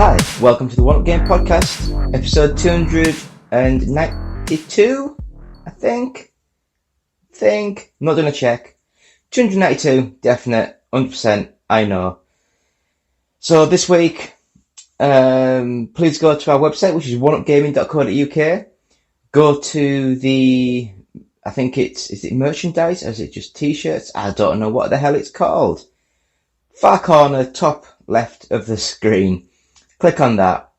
Hi, welcome to the One Up Game Podcast, episode 292, I think. I'm not going to check. 292, definite, 100%, I know. So this week, please go to our website, which is oneupgaming.co.uk. Go to the, I think is it merchandise, or is it just t-shirts? I don't know what the hell it's called. Far corner, top left of the screen. Click on that.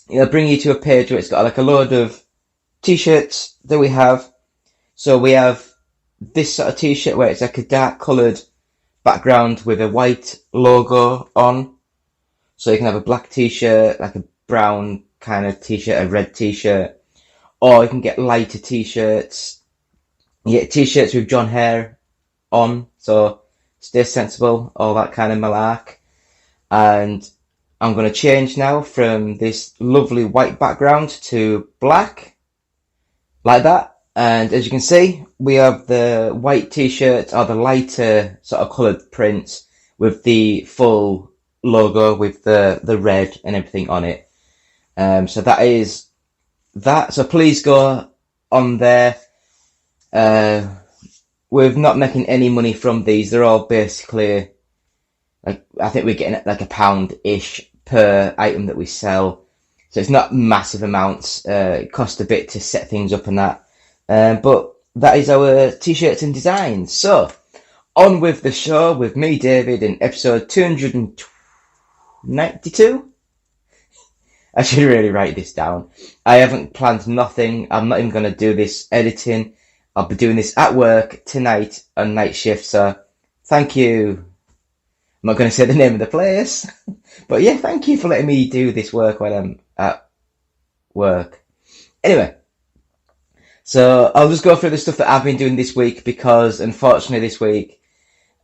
It'll bring you to a page where it's got like a load of t-shirts that we have. So we have this sort of t-shirt where it's like a dark coloured background with a white logo on. So you can have a black t-shirt, like a brown kind of t-shirt, a red t-shirt. Or you can get lighter t-shirts. You get t-shirts with John Hare on. So stay sensible, all that kind of malark. And I'm going to change now from this lovely white background to black, like that. And as you can see, we have the white t-shirt or the lighter sort of coloured prints with the full logo with the red and everything on it. So that is that. So please go on there. We're not making any money from these. They're all basically, like, I think we're getting like £1-ish per item that we sell. So it's not massive amounts. It costs a bit to set things up and that. But that is our t-shirts and designs. So on with the show with me, David, in episode 292. I should really write this down. I haven't planned nothing. I'm not even going to do this editing. I'll be doing this at work tonight on night shift. So thank you. I'm not going to say the name of the place, but yeah, thank you for letting me do this work while I'm at work. Anyway, so I'll just go through the stuff that I've been doing this week because unfortunately this week,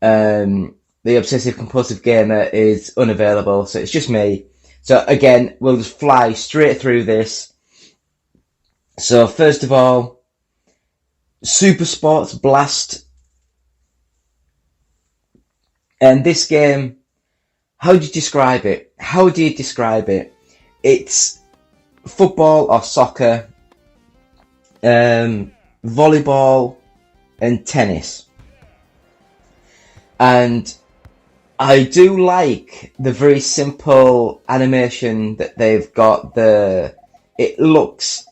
the Obsessive Compulsive Gamer is unavailable, so it's just me. So again, we'll just fly straight through this. So first of all, Super Sports Blast. And this game, how do you describe it? It's football or soccer, volleyball and tennis. And I do like the very simple animation that they've got. It looks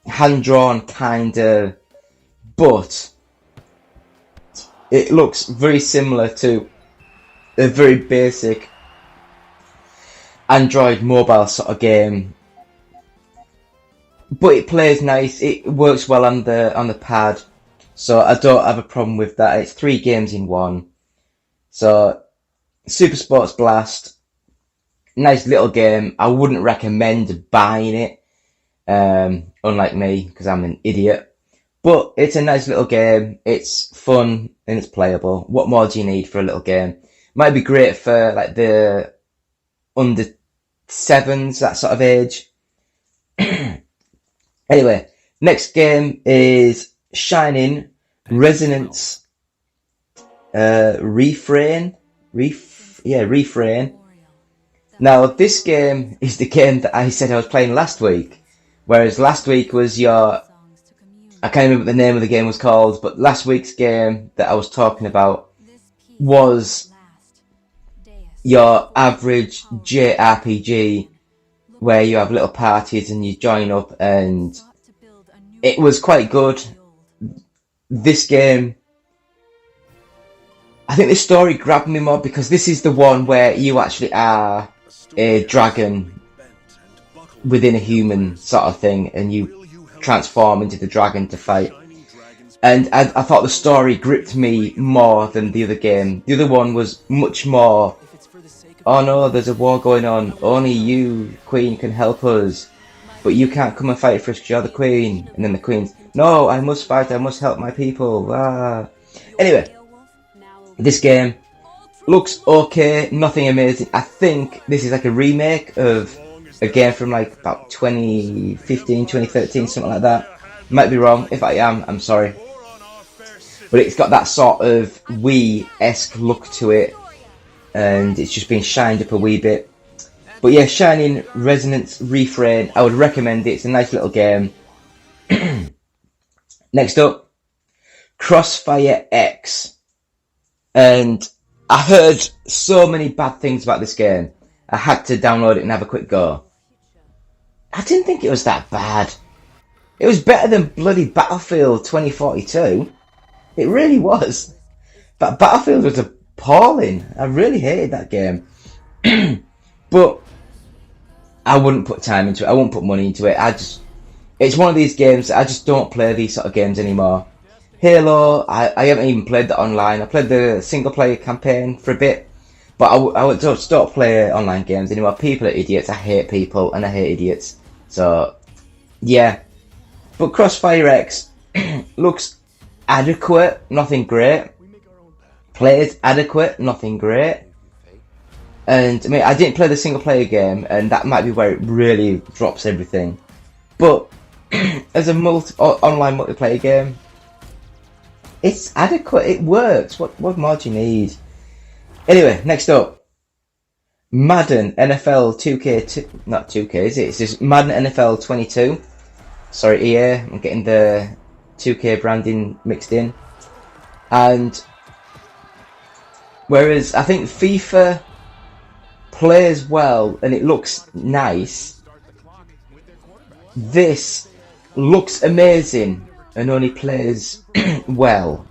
hand-drawn kind of, but it looks very similar to a very basic Android mobile sort of game. But it plays nice, it works well on the pad. So I don't have a problem with that. It's 3 games in one. So Super Sports Blast, nice little game. I wouldn't recommend buying it, unlike me, because I'm an idiot. But it's a nice little game. It's fun and it's playable. What more do you need for a little game? Might be great for like the under 7s, that sort of age. Anyway, next game is Shining Resonance Refrain. Refrain. Now this game is the game that I said I was playing last week, whereas last week was I can't remember what the name of the game was called, but last week's game that I was talking about was your average JRPG where you have little parties and you join up, and it was quite good. This game, I think the story grabbed me more because this is the one where you actually are a dragon within a human sort of thing, and you transform into the dragon to fight. And I thought the story gripped me more than the other game. The other one was much more, oh no, there's a war going on, only you, Queen, can help us, but you can't come and fight for us because you're the Queen. And then the Queen's, no, I must fight, I must help my people. Anyway, this game looks okay, nothing amazing. I think this is like a remake of a game from like about 2015, 2013, something like that. Might be wrong. If I am, I'm sorry. But it's got that sort of Wii-esque look to it, and it's just been shined up a wee bit. But yeah, Shining Resonance Refrain, I would recommend it. It's a nice little game. Next up, Crossfire X. And I heard so many bad things about this game. I had to download it and have a quick go. I didn't think it was that bad. It was better than bloody Battlefield 2042. It really was. But Battlefield was appalling. I really hated that game. But I wouldn't put time into it. I wouldn't put money into it. It's one of these games that I just don't play these sort of games anymore. Halo, I haven't even played the online. I played the single player campaign for a bit. But I would just don't play online games anymore. People are idiots. I hate people and I hate idiots. So, yeah. But Crossfire X looks adequate, nothing great. Plays adequate, nothing great. And I mean, I didn't play the single player game, and that might be where it really drops everything. But as a online multiplayer game, it's adequate. It works. What more do you need? Anyway, next up, Madden NFL 2K, not 2K, is it? It's just Madden NFL 22. Sorry, EA, I'm getting the 2K branding mixed in. And whereas I think FIFA plays well and it looks nice, this looks amazing and only plays well.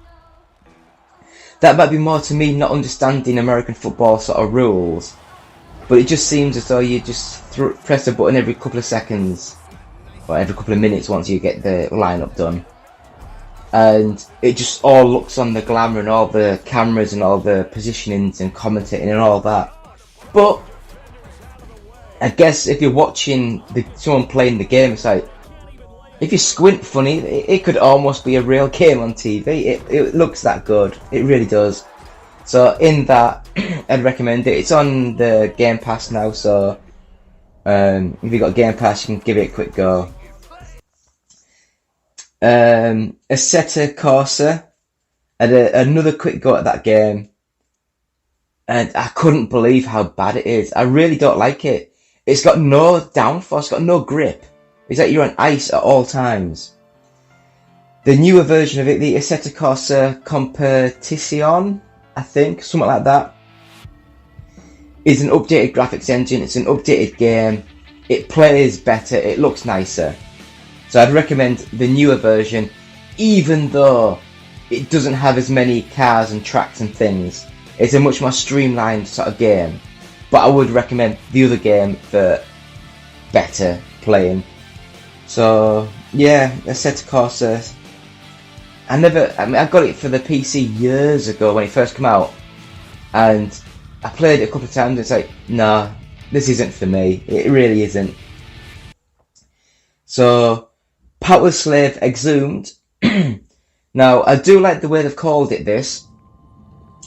That might be more to me not understanding American football sort of rules, but it just seems as though you just press a button every couple of seconds, or every couple of minutes once you get the lineup done. And it just all looks on the glamour and all the cameras and all the positionings and commentating and all that. But I guess if you're watching someone playing the game, it's like, if you squint funny, it could almost be a real game on TV. It looks that good. It really does. So in that, I'd recommend it. It's on the Game Pass now, so if you've got Game Pass, you can give it a quick go. Assetto Corsa, I had another quick go at that game, and I couldn't believe how bad it is. I really don't like it. It's got no downforce, it's got no grip. It's like you're on ice at all times. The newer version of it, the Assetto Corsa Competizione, I think, something like that, is an updated graphics engine. It's an updated game. It plays better. It looks nicer. So I'd recommend the newer version, even though it doesn't have as many cars and tracks and things. It's a much more streamlined sort of game. But I would recommend the other game for better playing. So yeah, Assetto Corsa. I got it for the PC years ago when it first came out, and I played it a couple of times. It's like, nah, this isn't for me. It really isn't. So, Power Slave Exhumed. Now, I do like the way they've called it this,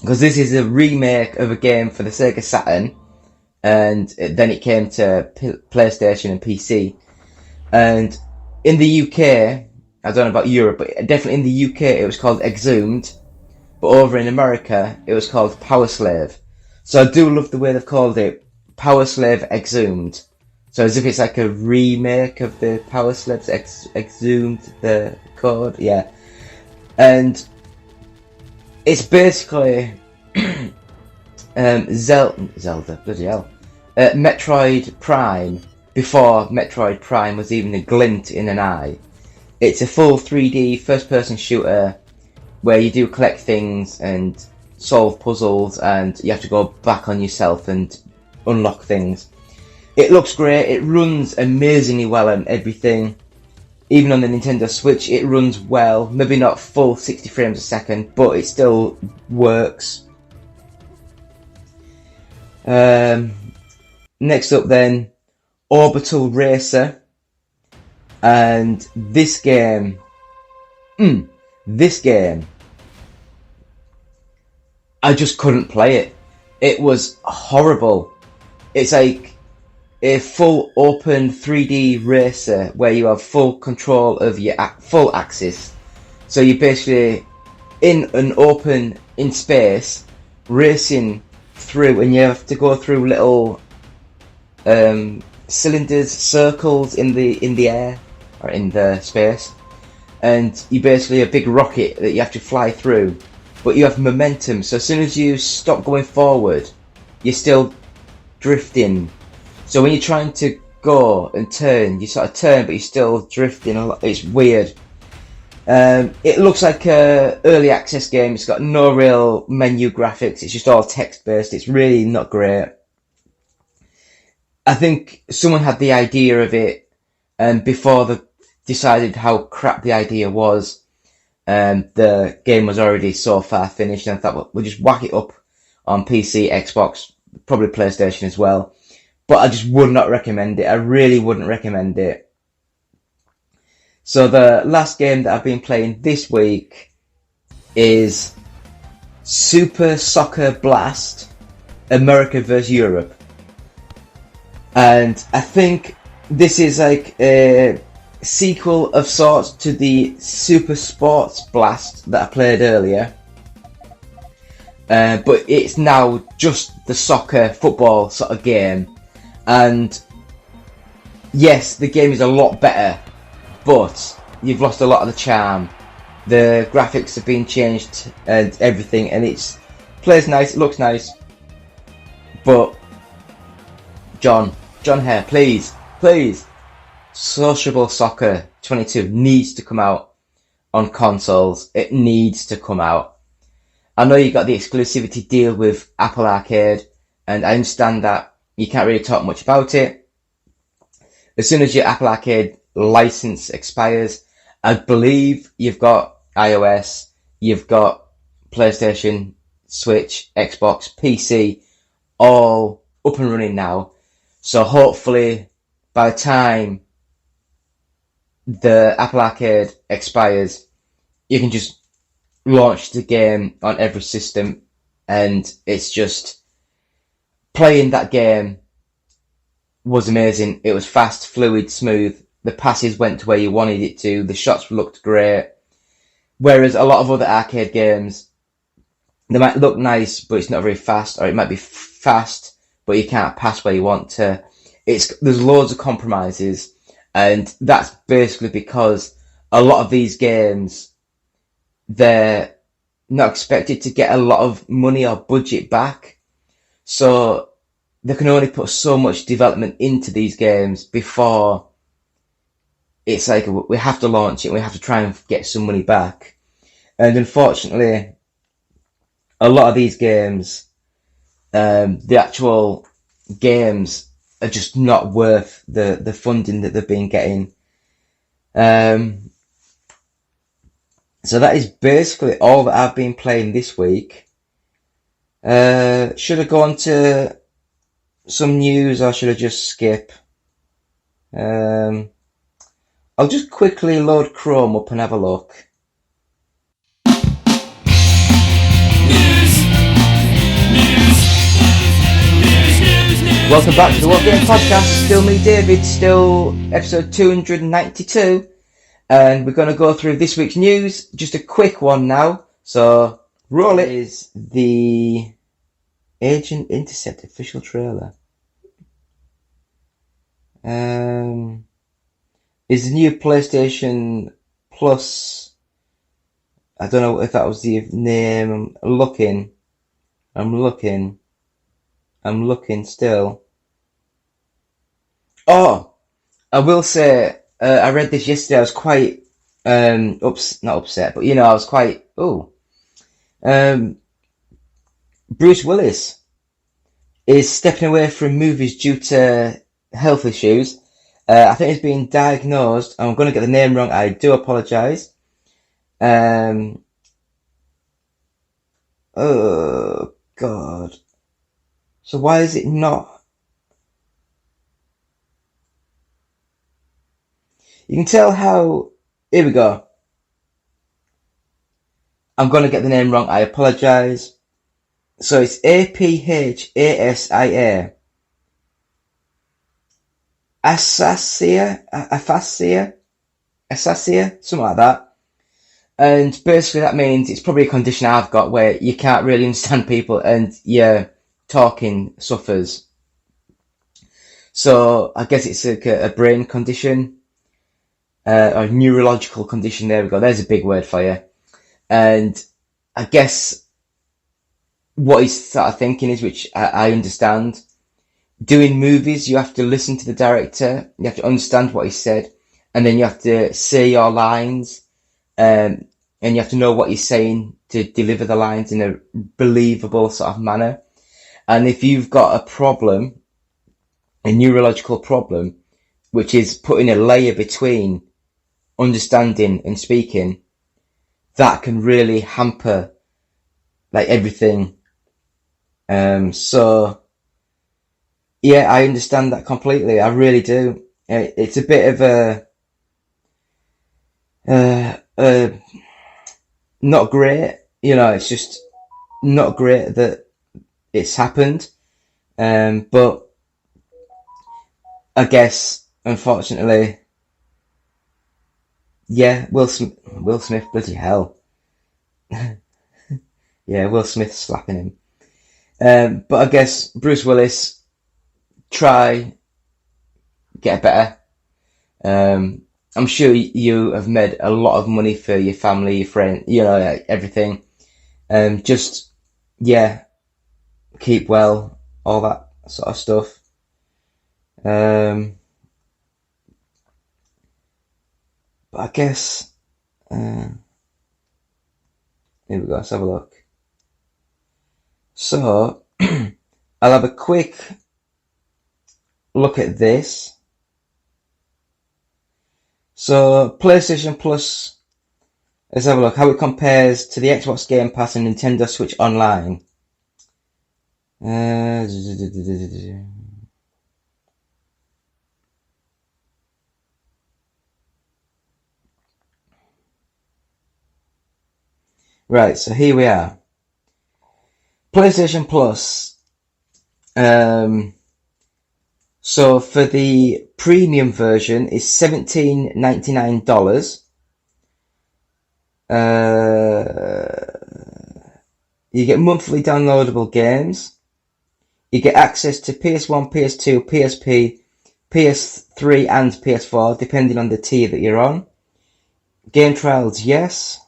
because this is a remake of a game for the Sega Saturn, and then it came to PlayStation and PC. And in the UK, I don't know about Europe, but definitely in the UK it was called Exhumed, but over in America it was called Power Slave. So I do love the way they've called it Power Slave Exhumed. So as if it's like a remake of the Power Slaves, Exhumed the code, yeah. And it's basically Zelda, bloody hell, Metroid Prime, before Metroid Prime was even a glint in an eye. It's a full 3D first-person shooter where you do collect things and solve puzzles, and you have to go back on yourself and unlock things. It looks great. It runs amazingly well on everything. Even on the Nintendo Switch, it runs well. Maybe not full 60 frames a second, but it still works. Next up then, Orbital Racer. And this game, I just couldn't play it. It was horrible. It's like a full open 3D racer where you have full control of your full axis. So you're basically in space, racing through, and you have to go through little cylinders, circles in the air or in the space, and you basically a big rocket that you have to fly through, but you have momentum. So as soon as you stop going forward, you're still drifting. So when you're trying to go and turn, you sort of turn, but you're still drifting a lot. It's weird. It looks like a early access game. It's got no real menu graphics. It's just all text based. It's really not great. I think someone had the idea of it, and before they decided how crap the idea was, the game was already so far finished, and I thought, well, we'll just whack it up on PC, Xbox, probably PlayStation as well. But I just would not recommend it. I really wouldn't recommend it. So the last game that I've been playing this week is Super Soccer Blast America vs. Europe. And I think this is like a sequel of sorts to the Super Sports Blast that I played earlier. But it's now just the soccer, football sort of game. And yes, the game is a lot better, but you've lost a lot of the charm. The graphics have been changed and everything, and it plays nice, it looks nice. But John Hare, please, Sociable Soccer 22 needs to come out on consoles. It needs to come out. I know you got the exclusivity deal with Apple Arcade, and I understand that you can't really talk much about it. As soon as your Apple Arcade license expires, I believe you've got iOS, you've got PlayStation, Switch, Xbox, PC, all up and running now. So hopefully by the time the Apple Arcade expires, you can just launch the game on every system, and it's just playing that game was amazing. It was fast, fluid, smooth. The passes went to where you wanted it to. The shots looked great. Whereas a lot of other arcade games, they might look nice, but it's not very fast, or it might be fast, but you can't pass where you want to. There's loads of compromises, and that's basically because a lot of these games, they're not expected to get a lot of money or budget back. So they can only put so much development into these games before it's like, we have to launch it, we have to try and get some money back. And unfortunately, a lot of these games, the actual games are just not worth the funding that they've been getting. So that is basically all that I've been playing this week. Should I go on to some news, or should I just skip? I'll just quickly load Chrome up and have a look. Welcome back to the What Game Podcast. Still me, David. Still episode 292. And we're going to go through this week's news. Just a quick one now. So, roll it. Is the Agent Intercept official trailer. Is the new PlayStation Plus. I don't know if that was the name. I'm looking still. Oh, I will say, I read this yesterday. I was quite, not upset, but I was quite, Bruce Willis is stepping away from movies due to health issues. I think he's been diagnosed. I'm going to get the name wrong. I do apologise. Oh, God. So why is it not? You can tell how... Here we go. I'm going to get the name wrong. I apologise. So it's Aphasia. Aphasia, something like that. And basically that means it's probably a condition I've got where you can't really understand people and your talking suffers. So I guess it's like a brain condition, or neurological condition. There we go. There's a big word for you. And I guess what he's sort of thinking is, which I understand, doing movies, you have to listen to the director, you have to understand what he said, and then you have to say your lines, and you have to know what he's saying to deliver the lines in a believable sort of manner. And if you've got a problem, a neurological problem, which is putting a layer between understanding and speaking, that can really hamper like everything. So yeah, I understand that completely. I really do. It's a bit of a not great, it's just not great that it's happened. But I guess, unfortunately, yeah, Will Smith, bloody hell. Yeah, Will Smith slapping him. But I guess Bruce Willis, try, get better. I'm sure you have made a lot of money for your family, your friend, everything. Just, yeah, keep well, all that sort of stuff. But I guess, here we go, let's have a look. So, I'll have a quick look at this. So, PlayStation Plus, let's have a look how it compares to the Xbox Game Pass and Nintendo Switch Online. Right, so here we are. PlayStation Plus. So for the premium version is $17.99. You get monthly downloadable games. You get access to PS1, PS2, PSP, PS3 and PS4, depending on the tier that you're on. Game trials, yes.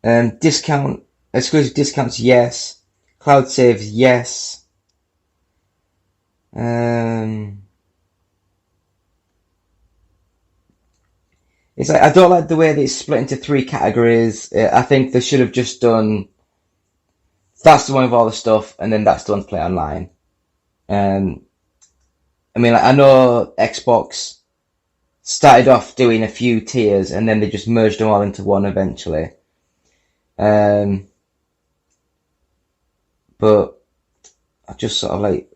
Exclusive discounts, yes. Cloud saves, yes. It's like, I don't like the way that it's split into 3 categories. I think they should have just done, that's the one with all the stuff, and then that's the one to play online. I mean, like, I know Xbox started off doing a few tiers, and then they just merged them all into one eventually. But I just sort of like,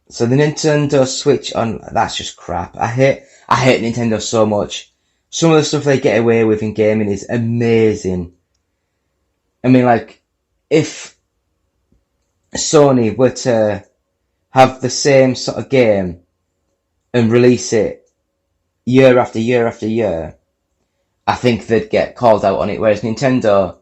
so the Nintendo Switch that's just crap. I hate Nintendo so much. Some of the stuff they get away with in gaming is amazing. I mean, like, if Sony were to have the same sort of game and release it year after year after year, I think they'd get called out on it. Whereas Nintendo,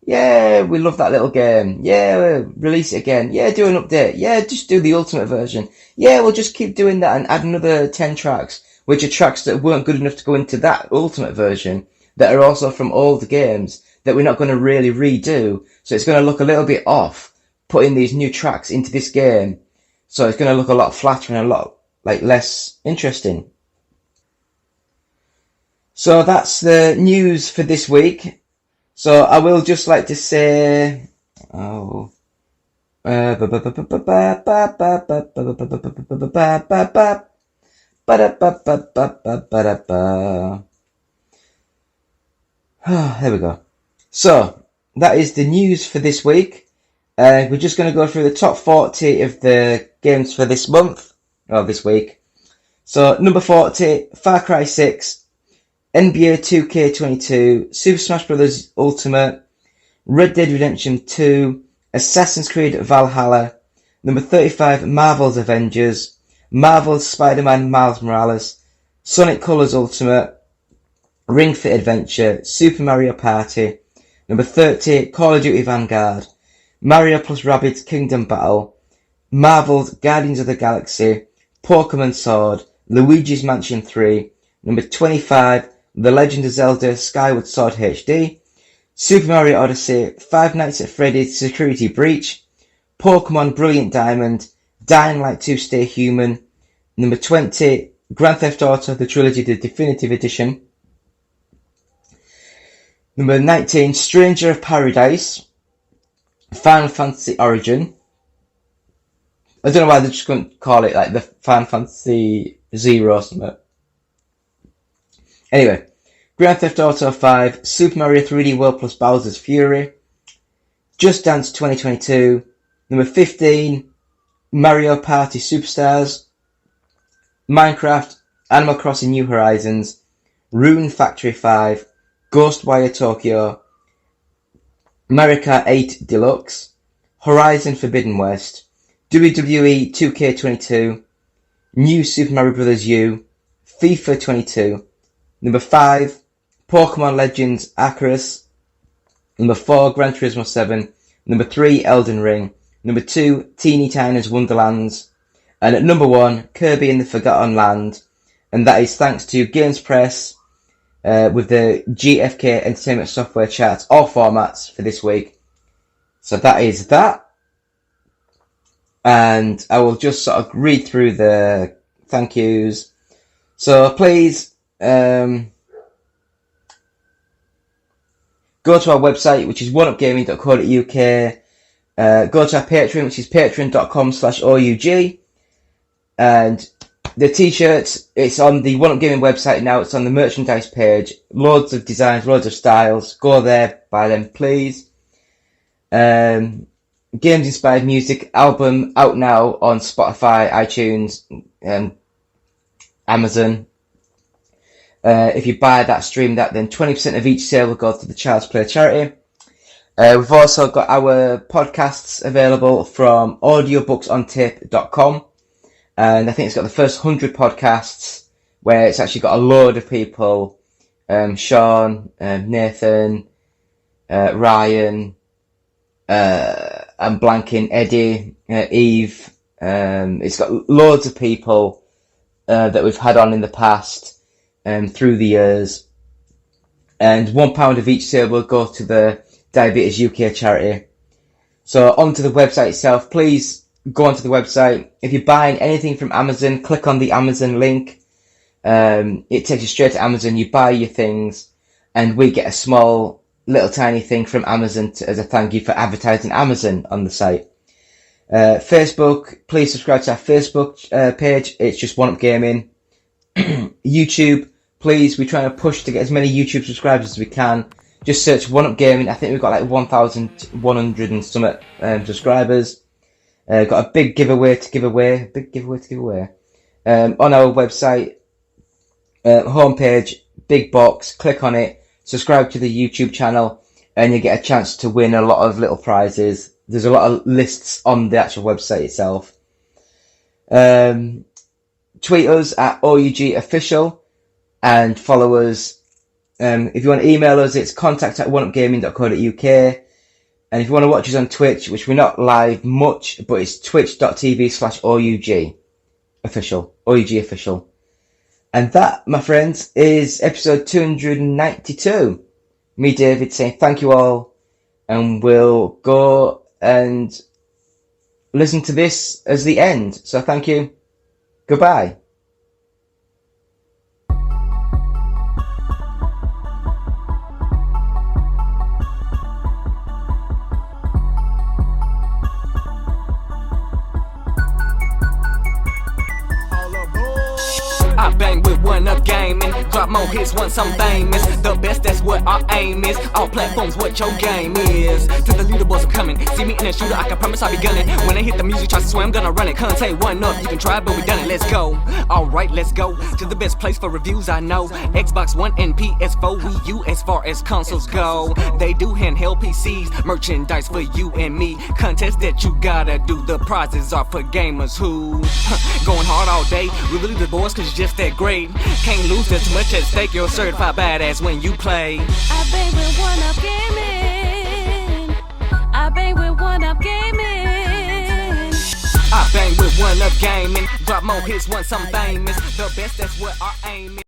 yeah, we love that little game. Yeah, we'll release it again. Yeah, do an update. Yeah, just do the ultimate version. Yeah, we'll just keep doing that and add another 10 tracks, which are tracks that weren't good enough to go into that ultimate version, that are also from older games, that we're not going to really redo. So it's going to look a little bit off, putting these new tracks into this game. So it's going to look a lot flatter and a lot, like, less interesting. So that's the news for this week. So I will just like to say, there we go. So that is the news for this week. We're just going to go through the top 40 of the games for this month, or this week. So number 40, Far Cry 6, NBA 2K22, Super Smash Bros. Ultimate, Red Dead Redemption 2, Assassin's Creed Valhalla, number 35, Marvel's Avengers, Marvel's Spider-Man Miles Morales, Sonic Colors Ultimate, Ring Fit Adventure, Super Mario Party, number 30, Call of Duty Vanguard, Mario plus Rabbids Kingdom Battle, Marvel's Guardians of the Galaxy, Pokemon Sword, Luigi's Mansion 3, number 25, The Legend of Zelda Skyward Sword HD, Super Mario Odyssey, Five Nights at Freddy's Security Breach, Pokemon Brilliant Diamond, Dying Light 2 Stay Human, number 20, Grand Theft Auto The Trilogy The Definitive Edition, number 19, Stranger of Paradise, Final Fantasy Origin. I don't know why they just couldn't call it like the Final Fantasy Zero or something. Anyway, Grand Theft Auto 5, Super Mario 3D World plus Bowser's Fury, Just Dance 2022, number 15, Mario Party Superstars, Minecraft, Animal Crossing New Horizons, Rune Factory 5, Ghostwire Tokyo, Mario Kart 8 Deluxe, Horizon Forbidden West, WWE 2K22, New Super Mario Bros. U, FIFA 22, number 5, Pokemon Legends Arceus, number 4, Gran Turismo 7, number 3, Elden Ring, number 2, Teeny Tina's Wonderlands, and at number 1, Kirby and the Forgotten Land, and that is thanks to Games Press with the GFK Entertainment Software charts, all formats for this week. So that is that. And I will just sort of read through the thank yous. So please go to our website, which is oneupgaming.co.uk. Go to our Patreon, which is patreon.com/OUG. And the t-shirts, it's on the One Up Gaming website now. It's on the merchandise page. Loads of designs, loads of styles. Go there, buy them, please. Games Inspired Music album out now on Spotify, iTunes, Amazon. If you buy that, stream that, then 20% of each sale will go to the Child's Play charity. We've also got our podcasts available from audiobooksontape.com. And I think it's got the first 100 podcasts where it's actually got a load of people. Sean, Nathan, Ryan, I'm blanking, Eddie, Eve. It's got loads of people that we've had on in the past through the years. And £1 of each sale will go to the Diabetes UK charity. So onto the website itself, please go onto the website. If you're buying anything from Amazon, click on the Amazon link. It takes you straight to Amazon. You buy your things and we get a small little tiny thing from Amazon as a thank you for advertising Amazon on the site. Facebook, please subscribe to our Facebook page. It's just One Up Gaming. YouTube, please, we're trying to push to get as many YouTube subscribers as we can. Just search One Up Gaming. I think we've got like 1,100 and some subscribers. Got a big giveaway to give away. On our website, homepage, big box, click on it, subscribe to the YouTube channel, and you get a chance to win a lot of little prizes. There's a lot of lists on the actual website itself. Tweet us at OUG Official and follow us. If you want to email us, it's contact@oneupgaming.co.uk. And if you want to watch us on Twitch, which we're not live much, but it's twitch.tv/OUG Official. OUG Official. And that, my friends, is episode 292. Me, David, saying thank you all. And we'll go and listen to this as the end. So thank you. Goodbye. I bang with One Up Gaming, drop more hits once I'm famous. The best, that's what our aim is. All platforms, what your game is. To the leaderboards, I'm coming. See me in a shooter, I can promise I'll be gunning. When I hit the music, try to swear I'm gonna run it. Can't take One Up, you can try, but we done it. Let's go. Alright, let's go to the best place for reviews I know. Xbox One and PS4, Wii U as far as consoles go. They do handheld PCs, merchandise for you and me. Contests that you gotta do, the prizes are for gamers who going hard all day. We really the boys cause you're just that great. Can't lose, there's too much at stake. You're a certified badass when you play. I bang with One Up Gaming. I bang with One Up Gaming. I I bang with one up gaming. Drop more hits once I'm famous. The best, that's what our aim is.